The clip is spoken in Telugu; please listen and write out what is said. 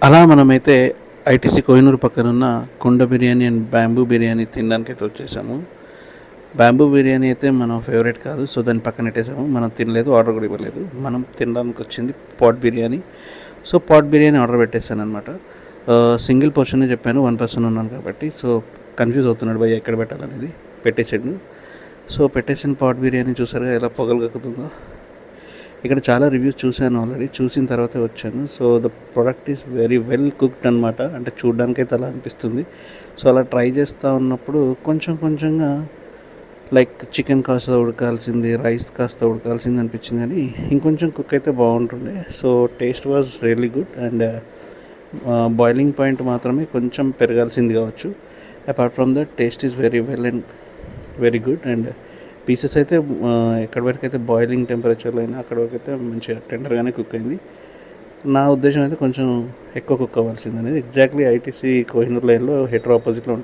అలా మనమైతే ఐటీసీ కోహినూర్ పక్కనున్న కుండ బిర్యానీ అండ్ బ్యాంబూ బిర్యానీ తినడానికైతే వచ్చేసాము. బ్యాంబూ బిర్యానీ అయితే మన ఫేవరెట్ కాదు, సో దాన్ని పక్కన పెట్టేసాము. మనం తినలేదు, ఆర్డర్ కూడా ఇవ్వలేదు. మనం తినడానికి వచ్చింది pot biryani. So pot biryani order పెట్టేశాను అనమాట. సింగిల్ పోర్షనే చెప్పాను, 1 పర్సన్ ఉన్నాను కాబట్టి. సో కన్ఫ్యూజ్ అవుతున్నాడు భయ్య ఎక్కడ పెట్టాలనేది. పెట్టేసాడు. సో పెట్టేసిన పాట్ బిర్యానీ చూసారుగా ఎలా పొగలు కక్కుతుందో. ఇక్కడ చాలా రివ్యూస్ చూశాను ఆల్రెడీ, చూసిన తర్వాతే వచ్చాను. So the product is very well cooked అనమాట. అంటే చూడడానికైతే అలా అనిపిస్తుంది. సో అలా ట్రై చేస్తూ ఉన్నప్పుడు కొంచెంగా లైక్ చికెన్ కాస్త ఉడకాల్సింది, రైస్ కాస్త ఉడకాల్సింది అనిపించింది, కానీ ఇంకొంచెం కుక్ అయితే బాగుంటుండే. So taste was really good and boiling point మాత్రమే కొంచెం పెరగాల్సింది కావచ్చు. Apart from that taste is very well and very good. And pieces అయితే ఎక్కడి వరకు అయితే బాయిలింగ్ టెంపరేచర్లో అయినా అక్కడ వరకు అయితే మంచిగా టెండర్గానే కుక్ అయింది. నా ఉద్దేశం అయితే కొంచెం ఎక్కువ కుక్ అవ్వాల్సింది అనేది. ఎగ్జాక్ట్లీ ఐటీసీ కోహినూర్ లైన్లో హెటర్ ఆపోజిట్లో ఉంటుంది.